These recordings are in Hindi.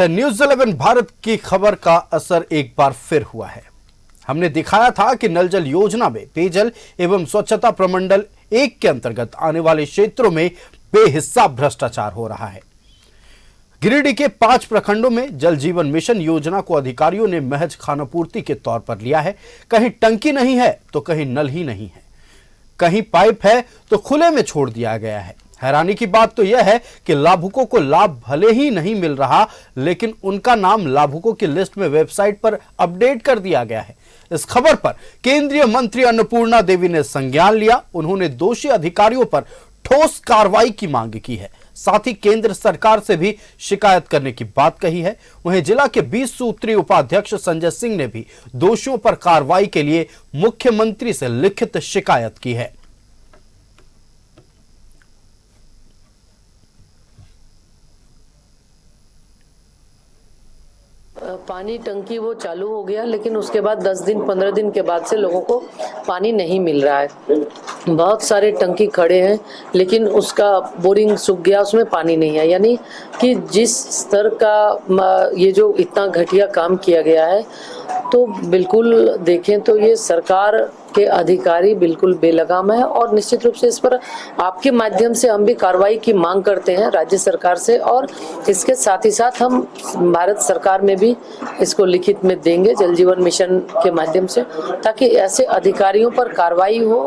न्यूज 11 भारत की खबर का असर एक बार फिर हुआ है। हमने दिखाया था कि नल जल योजना में पेयजल एवं स्वच्छता प्रमंडल 1 के अंतर्गत आने वाले क्षेत्रों में बेहिसाब भ्रष्टाचार हो रहा है। गिरिडीह के 5 प्रखंडों में जल जीवन मिशन योजना को अधिकारियों ने महज खानापूर्ति के तौर पर लिया है। कहीं टंकी नहीं है तो कहीं नल ही नहीं है, कहीं पाइप है तो खुले में छोड़ दिया गया है। हैरानी की बात तो यह है कि लाभुकों को लाभ भले ही नहीं मिल रहा, लेकिन उनका नाम लाभुकों की लिस्ट में वेबसाइट पर अपडेट कर दिया गया है। इस खबर पर केंद्रीय मंत्री अन्नपूर्णा देवी ने संज्ञान लिया। उन्होंने दोषी अधिकारियों पर ठोस कार्रवाई की मांग की है। साथ ही केंद्र सरकार से भी शिकायत करने की बात कही है। वहीं जिला के 20 सूत्री उपाध्यक्ष संजय सिंह ने भी दोषियों पर कार्रवाई के लिए मुख्यमंत्री से लिखित शिकायत की है। पानी टंकी वो चालू हो गया, लेकिन उसके बाद 10 दिन 15 दिन के बाद से लोगों को पानी नहीं मिल रहा है। बहुत सारे टंकी खड़े हैं, लेकिन उसका बोरिंग सूख गया, उसमें पानी नहीं है। यानी कि जिस स्तर का ये जो इतना घटिया काम किया गया है, तो बिल्कुल देखें तो ये सरकार के अधिकारी बिल्कुल बेलगाम है। और निश्चित रूप से इस पर आपके माध्यम से हम भी कार्रवाई की मांग करते हैं राज्य सरकार से, और इसके साथ ही साथ हम भारत सरकार में भी इसको लिखित में देंगे जल जीवन मिशन के माध्यम से, ताकि ऐसे अधिकारियों पर कार्रवाई हो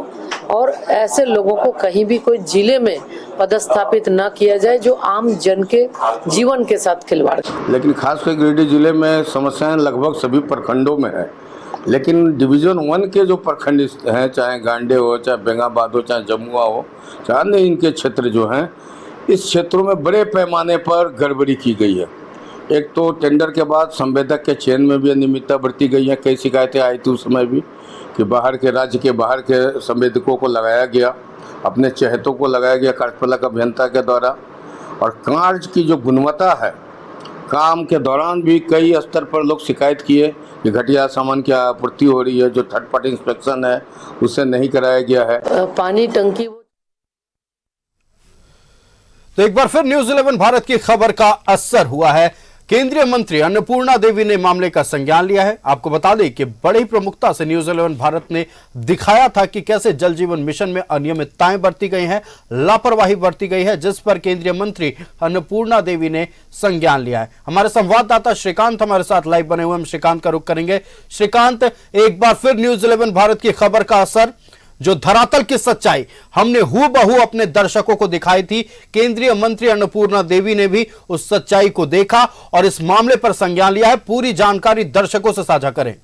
और ऐसे लोगों को कहीं भी कोई जिले में पदस्थापित न किया जाए जो आम जन के जीवन के साथ खिलवाड़। लेकिन खासकर गिरिडीह जिले में समस्याएं लगभग सभी प्रखंडों में है, लेकिन डिवीजन 1 के जो प्रखंड हैं, चाहे गांडे हो, चाहे बेंगाबाद हो, चाहे जमुआ हो, चाहे अन्य इनके क्षेत्र जो हैं, इस क्षेत्रों में बड़े पैमाने पर गड़बड़ी की गई है। एक तो टेंडर के बाद संवेदक के चयन में भी अनियमितता बरती गई है। कई शिकायतें आई थी उस समय भी कि राज्य के बाहर के संवेदकों को लगाया गया, अपने चहेतों को लगाया गया कार्यपालक अभियंता के द्वारा। और कार्य की जो गुणवत्ता है, काम के दौरान भी कई स्तर पर लोग शिकायत किए कि घटिया सामान की आपूर्ति हो रही है, जो थर्ड पार्टी इंस्पेक्शन है उससे नहीं कराया गया है। पानी टंकी। तो एक बार फिर न्यूज 11 भारत की खबर का असर हुआ है। केंद्रीय मंत्री अन्नपूर्णा देवी ने मामले का संज्ञान लिया है। आपको बता दें कि बड़ी प्रमुखता से न्यूज 11 भारत ने दिखाया था कि कैसे जल जीवन मिशन में अनियमितताएं बरती गई हैं, लापरवाही बरती गई है, जिस पर केंद्रीय मंत्री अन्नपूर्णा देवी ने संज्ञान लिया है। हमारे संवाददाता श्रीकांत हमारे साथ लाइव बने हुए, हम श्रीकांत का रुख करेंगे। श्रीकांत, एक बार फिर न्यूज 11 भारत की खबर का असर, जो धरातल की सच्चाई हमने हूबहू अपने दर्शकों को दिखाई थी, केंद्रीय मंत्री अन्नपूर्णा देवी ने भी उस सच्चाई को देखा और इस मामले पर संज्ञान लिया है। पूरी जानकारी दर्शकों से साझा करें।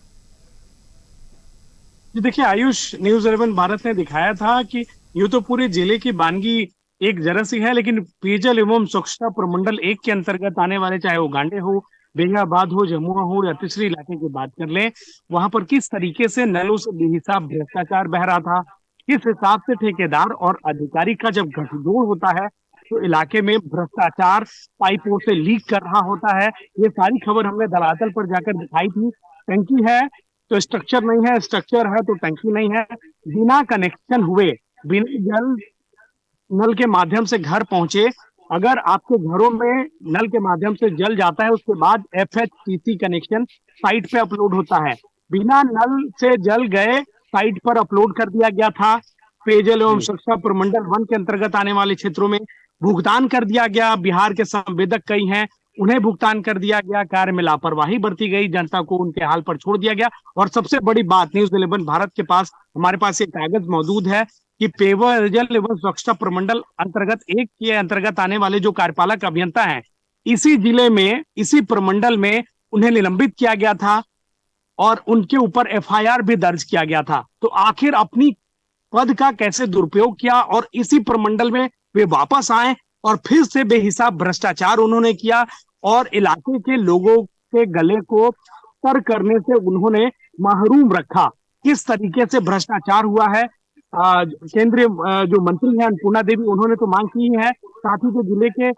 देखिए आयुष, न्यूज 11 भारत ने दिखाया था कि यूं तो पूरे जिले की बानगी एक जरा सी है, लेकिन पेयजल एवं स्वच्छता प्रमंडल 1 के अंतर्गत आने वाले, चाहे वो गांडे हो, बेंगाबाद हो, जमुआ हो या तीसरी इलाके की बात कर ले, वहां पर किस तरीके से नलों से बेहिसाब भ्रष्टाचार बह रहा था, किस हिसाब से ठेकेदार और अधिकारी का जब गठजोड़ होता है तो इलाके में भ्रष्टाचार पाइपों से लीक कर रहा होता है। ये सारी खबर हमने धरातल पर जाकर दिखाई थी। टंकी है तो स्ट्रक्चर नहीं है, स्ट्रक्चर है तो टंकी नहीं है। बिना कनेक्शन हुए, बिना जल नल के माध्यम से घर पहुंचे, अगर आपके घरों में नल के माध्यम से जल जाता है, उसके बाद FHTC कनेक्शन साइट पे अपलोड होता है। बिना नल से जल गए साइट पर अपलोड कर दिया गया था। पेयजल एवं स्वच्छता प्रमंडल 1 के अंतर्गत आने वाले क्षेत्रों में भुगतान कर दिया गया। बिहार के संवेदक कई हैं, उन्हें भुगतान कर दिया गया। कार्य में लापरवाही बरती गई, जनता को उनके हाल पर छोड़ दिया गया। और सबसे बड़ी बात, न्यूज 11 भारत के पास, हमारे पास एक कागज मौजूद है कि पेयजल एवं स्वच्छता प्रमंडल अंतर्गत 1 के अंतर्गत आने वाले जो कार्यपालक अभियंता हैं, इसी जिले में, इसी प्रमंडल में उन्हें निलंबित किया गया था और उनके ऊपर FIR भी दर्ज किया गया था। तो आखिर अपनी पद का कैसे दुरुपयोग किया और इसी प्रमंडल में वे वापस आए और फिर से बेहिसाब भ्रष्टाचार उन्होंने किया और इलाके के लोगों के गले को तर करने से उन्होंने महरूम रखा। किस तरीके से भ्रष्टाचार हुआ है, केंद्रीय जो मंत्री हैं अन्नपूर्णा देवी, उन्होंने तो मांग की है। साथ ही जो जिले के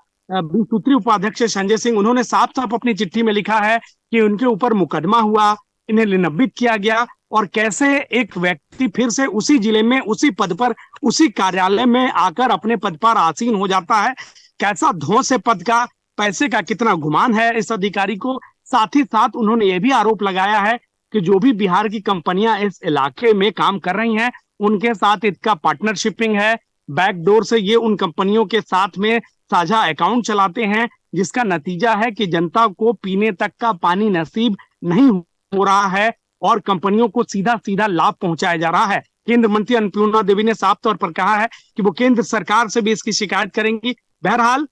20 सूत्री उपाध्यक्ष संजय सिंह, उन्होंने साफ साफ अपनी चिट्ठी में लिखा है कि उनके ऊपर मुकदमा हुआ, इन्हें निलंबित किया गया और कैसे एक व्यक्ति फिर से उसी जिले में, उसी पद पर, उसी कार्यालय में आकर अपने पद पर आसीन हो जाता है। कैसा धौंस है पद का, पैसे का कितना गुमान है इस अधिकारी को। साथ ही साथ उन्होंने ये भी आरोप लगाया है कि जो भी बिहार की कंपनियां इस इलाके में काम कर रही हैं उनके साथ इसका पार्टनरशिपिंग है, बैकडोर से ये उन कंपनियों के साथ में साझा अकाउंट चलाते हैं, जिसका नतीजा है कि जनता को पीने तक का पानी नसीब नहीं हो रहा है और कंपनियों को सीधा सीधा लाभ पहुंचाया जा रहा है। केंद्र मंत्री अन्नपूर्णा देवी ने साफ तौर पर कहा है कि वो केंद्र सरकार से भी इसकी शिकायत करेंगी। बहरहाल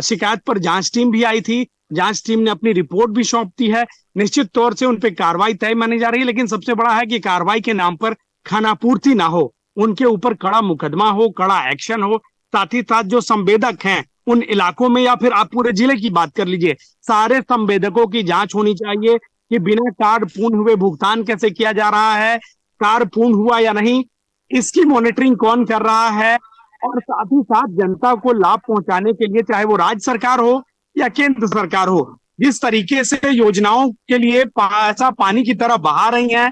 शिकायत पर जांच टीम भी आई थी, जांच टीम ने अपनी रिपोर्ट भी सौंप दी है। निश्चित तौर से उन पे कार्रवाई तय मानी जा रही है, लेकिन सबसे बड़ा है कि कार्रवाई के नाम पर खानापूर्ति ना हो, उनके ऊपर कड़ा मुकदमा हो, कड़ा एक्शन हो। साथ ही साथ जो संवेदक हैं उन इलाकों में या फिर आप पूरे जिले की बात कर लीजिए, सारे संवेदकों की जांच होनी चाहिए कि बिना कार्ड पूर्ण हुए भुगतान कैसे किया जा रहा है, कार्ड पूर्ण हुआ या नहीं, इसकी मॉनिटरिंग कौन कर रहा है, और साथ ही साथ जनता को लाभ पहुंचाने के लिए चाहे वो राज्य सरकार हो या केंद्र सरकार हो, जिस तरीके से योजनाओं के लिए पैसा पानी की तरह बहा रही हैं,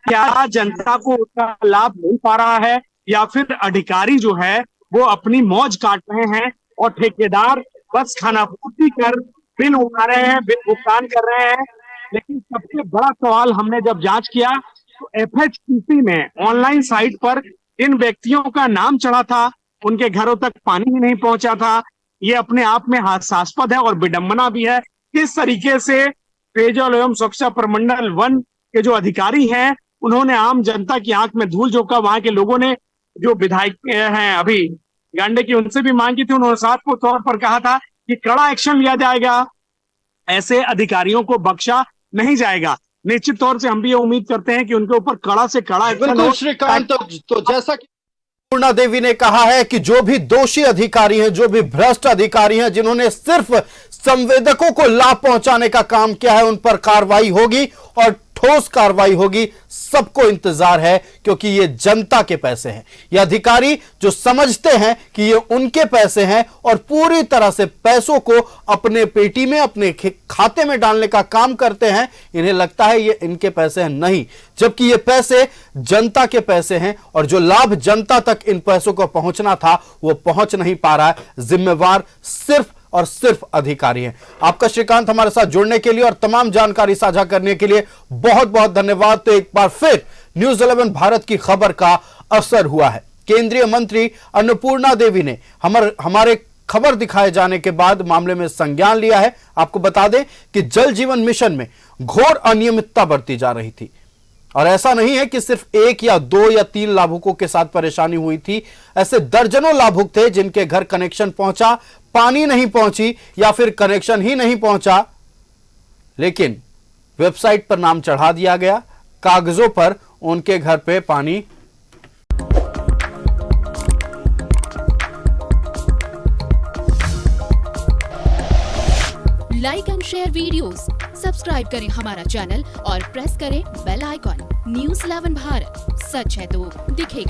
क्या जनता को उसका लाभ मिल पा रहा है या फिर अधिकारी जो है वो अपनी मौज काट रहे हैं और ठेकेदार बस खानापूर्ति कर बिल उठा रहे हैं, बिल भुगतान कर रहे हैं। लेकिन सबसे बड़ा सवाल हमने जब जांच किया तो FHTC में ऑनलाइन साइट पर इन व्यक्तियों का नाम चढ़ा था, उनके घरों तक पानी ही नहीं पहुंचा था। ये अपने आप में हास्यास्पद है और विडंबना भी है। किस तरीके से पेयजल एवं स्वच्छता प्रमंडल 1 के जो अधिकारी हैं उन्होंने आम जनता की आंख में धूल झोंका। वहां के लोगों ने जो विधायक हैं अभी गांडे की, उनसे भी मांग की थी, उन्होंने साफ तौर पर कहा था कि कड़ा एक्शन लिया जाएगा, ऐसे अधिकारियों को बख्शा नहीं जाएगा। निश्चित तौर से हम भी ये उम्मीद करते हैं कि उनके ऊपर कड़ा से कड़ा एक्शन बिल्कुल हो। श्रीकांत, तो जैसा कि अन्नपूर्णा देवी ने कहा है कि जो भी दोषी अधिकारी हैं, जो भी भ्रष्ट अधिकारी हैं, जिन्होंने सिर्फ संवेदकों को लाभ पहुंचाने का काम किया है, उन पर कार्रवाई होगी और ठोस कार्रवाई होगी। सबको इंतजार है क्योंकि ये जनता के पैसे हैं। ये अधिकारी जो समझते हैं कि ये उनके पैसे हैं और पूरी तरह से पैसों को अपने पेटी में, अपने खाते में डालने का काम करते हैं, इन्हें लगता है ये इनके पैसे हैं। नहीं, जबकि ये पैसे जनता के पैसे हैं और जो लाभ जनता तक इन पैसों को पहुंचना था वो पहुंच नहीं पा रहा है। जिम्मेवार सिर्फ और सिर्फ अधिकारी हैं। आपका श्रीकांत हमारे साथ जुड़ने के लिए और तमाम जानकारी साझा करने के लिए बहुत बहुत धन्यवाद। तो एक बार फिर न्यूज़ 11 भारत की खबर का असर हुआ है। केंद्रीय मंत्री अन्नपूर्णा देवी ने हमारे खबर दिखाए जाने के बाद मामले में संज्ञान लिया है। आपको बता दें कि जल जीवन मिशन में घोर अनियमितता बरती जा रही थी और ऐसा नहीं है कि सिर्फ 1 या 2 या 3 लाभुकों के साथ परेशानी हुई थी। ऐसे दर्जनों लाभुक थे जिनके घर कनेक्शन पहुंचा, पानी नहीं पहुंची या फिर कनेक्शन ही नहीं पहुंचा, लेकिन वेबसाइट पर नाम चढ़ा दिया गया, कागजों पर उनके घर पे पानी। Like and share videos, subscribe करें हमारा चैनल और प्रेस करें बेल आइकॉन। न्यूज़ 11 भारत, सच है तो दिखेगा।